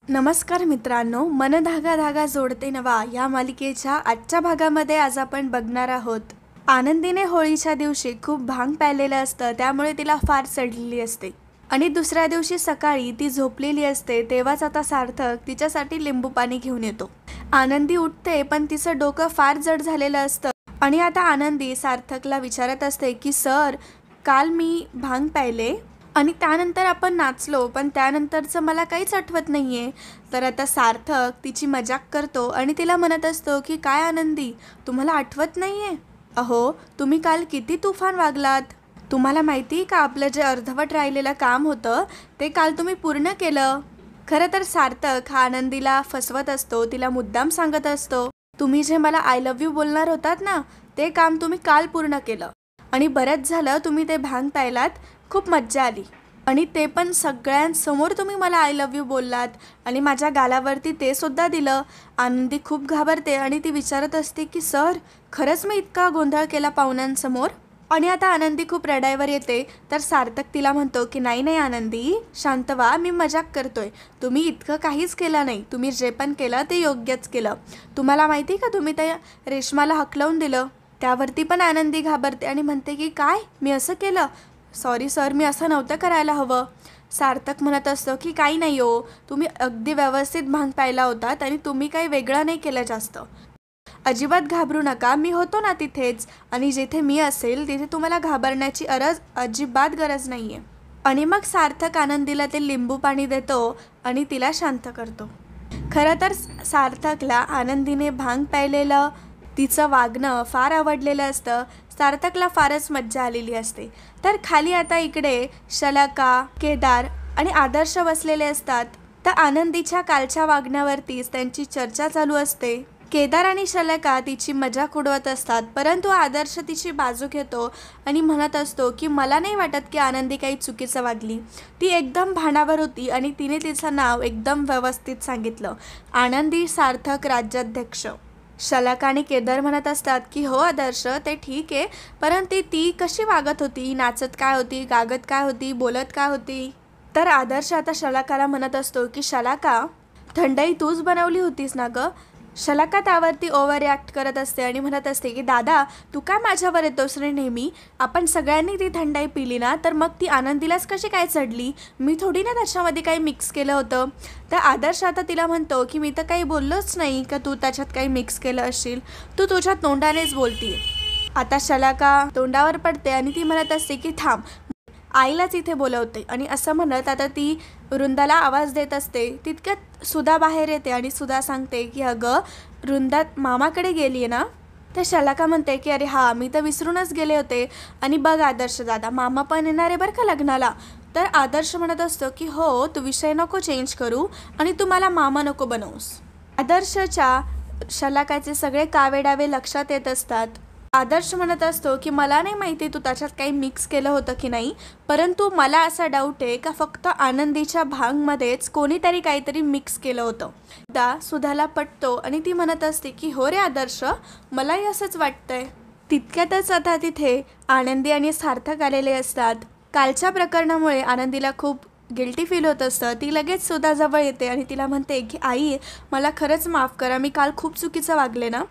नमस्कार मित्रांनो, मन धागा धागा जोडते नवा या मालिकेच्या आजच्या भागामध्ये आज आपण बघणार आहोत. आनंदीने होळीच्या दिवशी खूप भांग प्यायलेलं असतं, त्यामुळे तिला फार चढलेली असते आणि दुसऱ्या दिवशी सकाळी ती झोपलेली असते. तेव्हाच आता सार्थक तिच्यासाठी लिंबू पाणी घेऊन येतो. आनंदी उठते, पण तिचं डोकं फार जड झालेलं असतं आणि आता आनंदी सार्थकला विचारत असते की सर, काल मी भांग प्यायले आणि त्यानंतर आपण नाचलो, पण त्यानंतरचं मला काहीच आठवत नाही आहे. तर आता सार्थक तिची मजाक करतो आणि तिला म्हणत असतो की काय आनंदी, तुम्हाला आठवत नाही आहे? अहो, तुम्ही काल किती तुफान वागलात. तुम्हाला माहिती का, आपलं जे अर्धवट राहिलेलं काम होतं ते काल तुम्ही पूर्ण केलं. खरं तर सार्थक हा आनंदीला फसवत असतो, तिला मुद्दाम सांगत असतो, तुम्ही जे मला आय लव्ह यू बोलणार होतात ना, ते काम तुम्ही काल पूर्ण केलं आणि बरंच झालं तुम्ही ते भांग प्यायलात, खूप मज्जा आली आणि ते पण सगळ्यांसमोर तुम्ही मला आय लव्ह यू बोललात आणि माझ्या गालावरती ते सुद्धा दिलं. आनंदी खूप घाबरते आणि ती विचारत असते की सर, खरंच मी इतका गोंधळ केला पाहुण्यांसमोर? आणि आता आनंदी खूप रडायवर येते. तर सार्थक तिला म्हणतो की नाही नाही आनंदी, शांत व्हा, मी मजाक करतोय. तुम्ही इतकं काहीच केलं नाही, तुम्ही जे पण केलं ते योग्यच केलं. तुम्हाला माहिती का, तुम्ही त्या रेशमाला हकलवून दिलं. त्यावरती पण आनंदी घाबरते आणि म्हणते की काय, मी असं केलं? सॉरी सर, मी असं नव्हतं करायला हवं. सार्थक म्हणत असतो की काही नाही हो, तुम्ही अगदी व्यवस्थित भांग प्यायला होतात आणि तुम्ही काही वेगळं नाही केलं जास्त. अजिबात घाबरू नका, मी होतो ना तिथेच आणि जिथे मी असेल तिथे तुम्हाला घाबरण्याची अजिबात गरज नाही आहे. आणि मग सार्थक आनंदीला ते लिंबू पाणी देतो आणि तिला शांत करतो. खरं तर सार्थकला आनंदीने भांग प्यायलेलं तिचं वागणं फार आवडलेलं असतं. सार्थकला फारच मज्जा आलेली असते. तर खाली आता इकडे शलाका, केदार आणि आदर्श बसलेले असतात. तर आनंदीच्या कालच्या वागण्यावरतीच त्यांची चर्चा चालू असते. केदार आणि शलाका तिची मजाक उडवत असतात, परंतु आदर्श तिची बाजू घेतो आणि म्हणत असतो की मला नाही वाटत की आनंदी काही चुकीचं वागली. ती एकदम भानावर होती आणि तिने तिचं नाव एकदम व्यवस्थित सांगितलं, आनंदी सार्थक राज्याध्यक्ष. शलाका आणि केदार म्हणत असतात की हो आदर्श, ते ठीक आहे, परंतु ती कशी वागत होती, नाचत काय होती, गागत काय होती, बोलत काय होती? तर आदर्श आता शलाकाला म्हणत असतो की शलाका, थंडाई तूच बनवली होतीस ना गं? शलाका त्यावरती ओव्हर रिॲक्ट करत असते आणि म्हणत असते की दादा, तू काय माझ्यावर येतोस रे नेहमी? आपण सगळ्यांनी ती थंडाई पिली ना, तर मग ती आनंदीलाच कशी काय चढली? मी थोडी ना त्याच्यामध्ये काही मिक्स केलं होतं. तर आदर्श आता तिला म्हणतो की मी तर काही बोललोच नाही का तू त्याच्यात काही मिक्स केलं असशील, तू तुझ्या तोंडानेच बोलतीये. आता शलाका तोंडावर पडते आणि ती म्हणत असते की थांब, आईलाच इथे बोलवते. आणि असं म्हणत आता ती वृंदाला आवाज देत असते. तितक्यात सुधा बाहेर येते आणि सुधा सांगते की अगं, वृंदा मामाकडे गेली आहे ना? तर शलाका म्हणते की अरे हां, मी तर विसरूनच गेले होते. आणि बघ आदर्श दादा, मामा पण येणार आहे बरं का लग्नाला. तर आदर्श म्हणत असतो की हो, तू विषय नको चेंज करू आणि तू मला मामा नको बनवूस. आदर्शच्या शलाकाचे सगळे कावेडावे लक्षात येत असतात. आदर्श म्हणत असतो की मला नाही माहिती तू त्याच्यात काही मिक्स केलं होतं की नाही, परंतु मला असा डाऊट आहे का फक्त आनंदीच्या भांगमध्येच कोणीतरी काहीतरी मिक्स केलं होतं. सुधाला पटतो आणि ती म्हणत असते की हो रे आदर्श, मलाही असंच वाटतंय. तितक्यातच आता तिथे आनंदी आणि सार्थक आलेले असतात. कालच्या प्रकरणामुळे आनंदीला खूप गिल्टी फील होत असतं. ती लगेच सुधाजवळ येते आणि तिला म्हणते की आई, मला खरंच माफ करा, मी काल खूप चुकीचं वागले ना?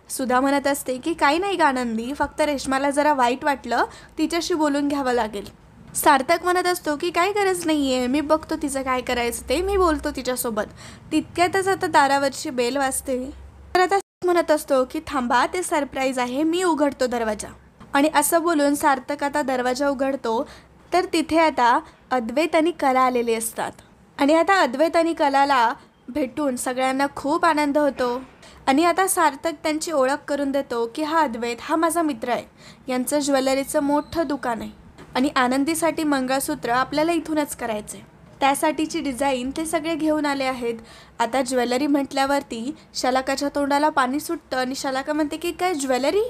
सुधा म्हणत असते की काही नाही का आनंदी, फक्त रेशमाला जरा वाईट वाटलं, तिच्याशी बोलून घ्यावं लागेल. सार्थक म्हणत असतो की काही गरज नाही आहे, मी बघतो तिचं काय करायचं ते, मी बोलतो तिच्यासोबत. तितक्यातच आता दारावरची बेल वाजते. तर आता म्हणत असतो की थांबा, ते सरप्राईज आहे, मी उघडतो दरवाजा. आणि असं बोलून सार्थक आता दरवाजा उघडतो. तर तिथे आता अद्वैत आणि कला आलेले असतात आणि आता अद्वैत आणि कलाला भेटून सगळ्यांना खूप आनंद होतो. आणि आता सार्थक त्यांची ओळख करून देतो की हा अद्वैत, हा माझा मित्र आहे, यांचं ज्वेलरीचं मोठं दुकान आहे आणि आनंदीसाठी मंगळसूत्र आपल्याला इथूनच करायचं आहे. त्यासाठीची डिझाईन ते सगळे घेऊन आले आहेत. आता ज्वेलरी म्हटल्यावरती शलाकाच्या तोंडाला पाणी सुटतं आणि शलाका म्हणते की काय ज्वेलरी?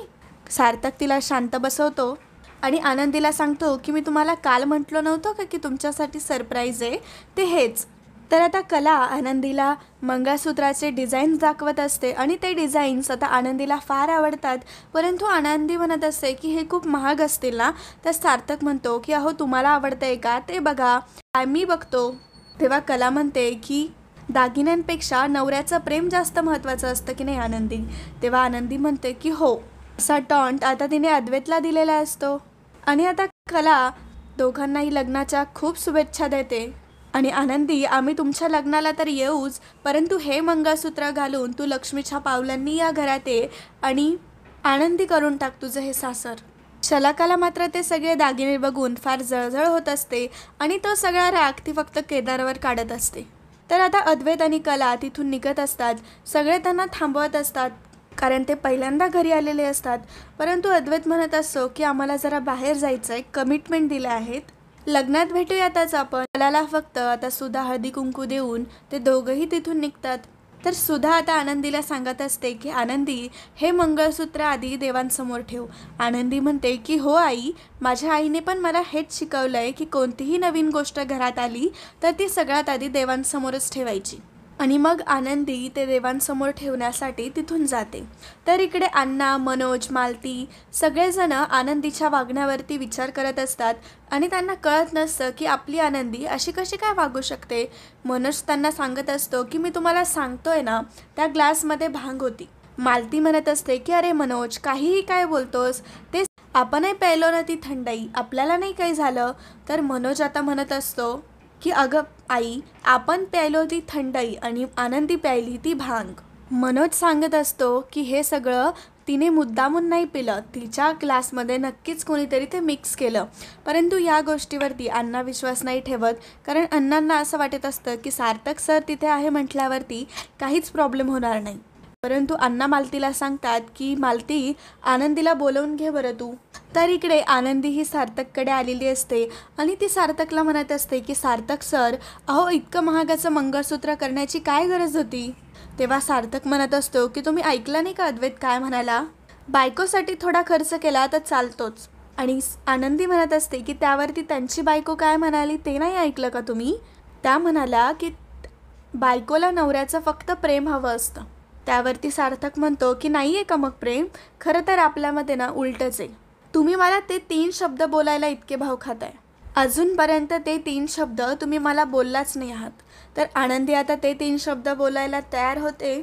सार्थक तिला शांत बसवतो आणि आनंदीला सांगतो की मी तुम्हाला काल म्हटलं नव्हतं का की तुमच्यासाठी सरप्राईज आहे, ते हेच. तर आता कला आनंदीला मंगळसूत्राचे डिझाईन्स दाखवत असते आणि ते डिझाईन्स आता आनंदीला फार आवडतात. परंतु आनंदी म्हणत असते की हे खूप महाग असतील ना? तर सार्थक म्हणतो की अहो, तुम्हाला आवडतंय का ते बघा, मी बघतो. तेव्हा कला म्हणते की दागिन्यांपेक्षा नवऱ्याचं प्रेम जास्त महत्त्वाचं असतं की नाही आनंदी? तेव्हा आनंदी म्हणते की हो. असा टॉन्ट आता तिने अद्वैतला दिलेला असतो. आणि आता कला दोघांनाही लग्नाच्या खूप शुभेच्छा देते. आणि आनंदी, आम्ही तुमच्या लग्नाला तर येऊच, परंतु हे मंगळसूत्र घालून तू लक्ष्मीच्या पावलांनी या घरात ये आणि आनंदी करून टाक तुझं हे सासर. शलाकाला मात्र ते सगळे दागिने बघून फार जळजळ होत असते आणि तो सगळा राग ती फक्त केदारवर काढत असते. तर आता अद्वैत आणि कला तिथून निघत असतात. सगळे त्यांना थांबवत असतात कारण ते पहिल्यांदा घरी आलेले असतात. परंतु अद्वैत म्हणत असतो की आम्हाला जरा बाहेर जायचं आहे, कमिटमेंट दिले आहेत, लग्नात भेटूयातच आपण. कलाला फक्त आता सुधा हळदी कुंकू देऊन ते दोघंही तिथून निघतात. तर सुधा आता आनंदीला सांगत असते की आनंदी, हे मंगळसूत्र आधी देवांसमोर ठेव. आनंदी म्हणते की हो आई, माझ्या आईने पण मला हेच शिकवलं आहे की कोणतीही नवीन गोष्ट घरात आली तर ती सगळ्यात आधी देवांसमोरच ठेवायची. आणि मग आनंदी ते देवांसमोर ठेवण्यासाठी तिथून जाते. तर इकडे अण्णा, मनोज, मालती सगळेजण आनंदीच्या वागण्यावरती विचार करत असतात आणि त्यांना कळत नसतं की आपली आनंदी अशी कशी काय वागू शकते. मनोज त्यांना सांगत असतो की मी तुम्हाला सांगतोय ना, त्या ग्लासमध्ये भांग होती. मालती म्हणत असते की अरे मनोज, काहीही काय बोलतोस, ते आपणही प्यायलो ना ती थंडाई, आपल्याला नाही काही झालं. तर मनोज आता म्हणत असतो की अगं आई, आपण प्यायलो ती थंडाई आणि आनंदी प्यायली ती भांग. मनोज सांगत असतो की हे सगळं तिने मुद्दामून नाही पिलं, तिच्या ग्लासमध्ये नक्कीच कोणीतरी ते मिक्स केलं. परंतु या गोष्टीवरती अण्णा विश्वास नाही ठेवत, कारण अण्णांना असं वाटत असतं की सार्थक सर तिथे आहे म्हटल्यावरती काहीच प्रॉब्लेम होणार नाही. परंतु अण्णा मालतीला सांगतात की मालती, आनंदीला बोलवून घे बरं तू. तर इकडे आनंदी ही सार्थककडे आलेली असते आणि ती सार्थकला म्हणत असते की सार्थक सर, अहो इतकं महागाचं मंगळसूत्र करण्याची काय गरज होती. तेव्हा सार्थक म्हणत असतो की तुम्ही ऐकलं नाही का अद्वैत काय म्हणाला, बायकोसाठी थोडा खर्च केला तर चालतोच. आणि आनंदी म्हणत असते की त्यावरती त्यांची बायको काय म्हणाली ते नाही ऐकलं का तुम्ही. त्या म्हणाला की बायकोला नवऱ्याचं फक्त प्रेम हवं असतं. त्यावरती सार्थक म्हणतो की नाही आहे का मग प्रेम, खरं तर आपल्यामध्ये ना उलटच आहे. तुम्ही मला ते 3 शब्द बोलायला इतके भाव खाताय, अजूनपर्यंत ते 3 शब्द तुम्ही मला बोललाच नाही आहात. तर आनंदी आता ते 3 शब्द बोलायला तयार होते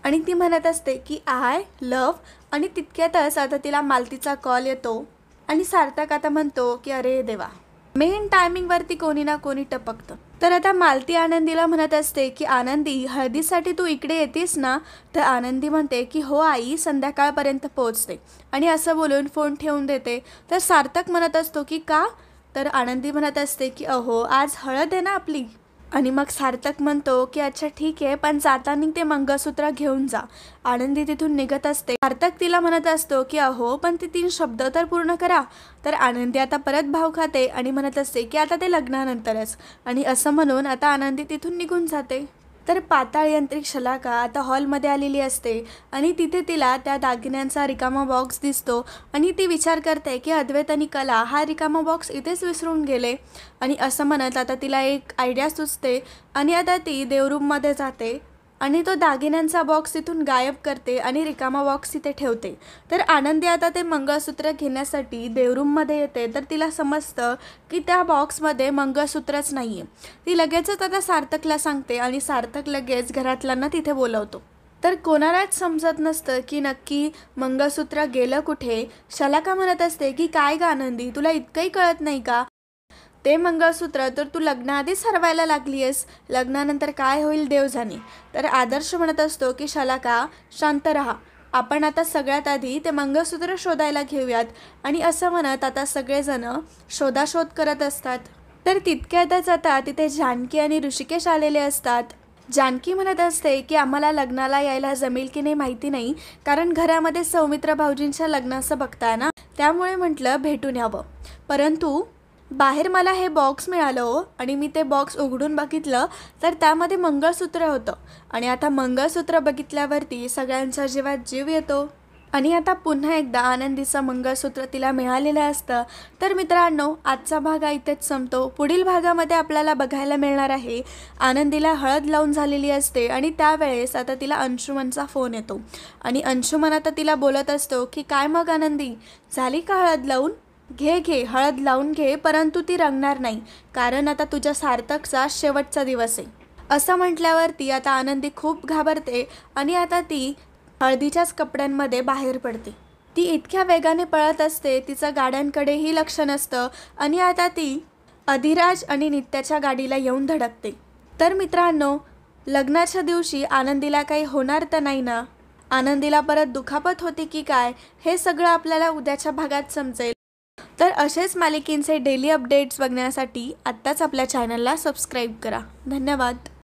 आणि ती म्हणत असते की आय लव्ह. आणि तितक्यातच आता तिला मालतीचा कॉल येतो आणि सार्थक आता म्हणतो की अरे देवा, मेन टायमिंगवरती कोणी ना कोणी टपकतं. तर आता मालती आनंदीला म्हणत असते की आनंदी, हळदीसाठी तू इकडे येतेस ना. तर आनंदी म्हणते की हो आई, संध्याकाळपर्यंत पोहोचते. आणि असं बोलून फोन ठेवून देते. तर सार्थक म्हणत असतो की का. तर आनंदी म्हणत असते की अहो आज हळद आहे ना आपली. आणि मग सार्थक म्हणतो की अच्छा ठीक आहे, पण जाताना ते मंगळसूत्र घेऊन जा. आनंदी तिथून निघत असते. सार्थक तिला म्हणत असतो की अहो पण ते 3 शब्द तर पूर्ण करा. तर आनंदी आता परत भाव खाते आणि म्हणत असते की आता ते लग्नानंतरच. आणि असं म्हणून आता आनंदी तिथून निघून जाते. तर पाताळ यांत्रिक शलाका आता हॉलमध्ये आलेली असते आणि तिथे तिला त्या दागिन्यांचा रिकामा बॉक्स दिसतो आणि ती विचार करते की अद्वैत आणि कला हा रिकामा बॉक्स इथेच विसरून गेले. आणि असं म्हणत आता तिला एक आयडिया सुचते आणि आता ती देवरूममध्ये जाते आणि तो दागिन्यांचा बॉक्स तिथून गायब करते आणि रिकामा बॉक्स तिथे ठेवते. तर आनंदी आता ते मंगळसूत्र घेण्यासाठी देवरूममध्ये येते. तर तिला समजतं की त्या बॉक्समध्ये मंगळसूत्रच नाही आहे. ती लगेचच आता सार्थकला सांगते आणि सार्थक लगेच घरातल्यांना तिथे बोलवतो. तर कोणालाच समजत नसतं की नक्की मंगळसूत्र गेलं कुठे. शलाका म्हणत असते की काय ग आनंदी, तुला इतकंही कळत नाही का, ते मंगळसूत्र तर तू लग्नाआधीच हरवायला लागली आहेस, लग्नानंतर काय होईल देव जाणे. तर आदर्श म्हणत असतो की शलाका शांत राहा, आपण आता सगळ्यात आधी ते मंगळसूत्र शोधायला घेऊयात. आणि असं म्हणत आता सगळेजण शोधाशोध करत असतात. तर तितक्यातच आता तिथे जानकी आणि ऋषिकेश आलेले असतात. जानकी म्हणत असते की आम्हाला लग्नाला यायला जमेल की नाही माहिती नाही, कारण घरामध्ये सौमित्र भाऊजींच्या लग्नाचं बघताय ना, त्यामुळे म्हटलं भेटून यावं. परंतु बाहेर मला हे बॉक्स मिळालं हो, आणि मी ते बॉक्स उघडून बघितलं तर त्यामध्ये मंगळसूत्र होतं. आणि आता मंगळसूत्र बघितल्यावरती सगळ्यांचा जीवात जीव येतो. आणि आता पुन्हा एकदा आनंदीचं मंगळसूत्र तिला मिळालेलं असतं. तर मित्रांनो, आजचा भाग इथेच संपतो. पुढील भागामध्ये आपल्याला बघायला मिळणार आहे आनंदीला हळद लावून झालेली असते आणि त्यावेळेस आता तिला अंशुमनचा फोन येतो आणि अंशुमन आता तिला बोलत असतो की काय मग आनंदी, झाली का हळद लावून, घे हळद लावून घे, परंतु ती रंगणार नाही, कारण आता तुझ्या सार्थकचा शेवटचा दिवस आहे. असं म्हटल्यावरती आता आनंदी खूप घाबरते आणि आता ती हळदीच्याच कपड्यांमध्ये बाहेर पडते. ती इतक्या वेगाने पळत असते, तिचं गाड्यांकडेही लक्ष नसतं आणि आता ती अधिराज आणि नित्याच्या गाडीला येऊन धडकते. तर मित्रांनो, लग्नाच्या दिवशी आनंदीला काही होणार तर नाही ना? आनंदीला परत दुखापत होती की काय, हे सगळं आपल्याला उद्याच्या भागात समजेल. तर असेच मालिकेंचे डेली अपडेट्स बघण्यासाठी आत्ताच आपल्या चॅनलला सबस्क्राईब करा. धन्यवाद.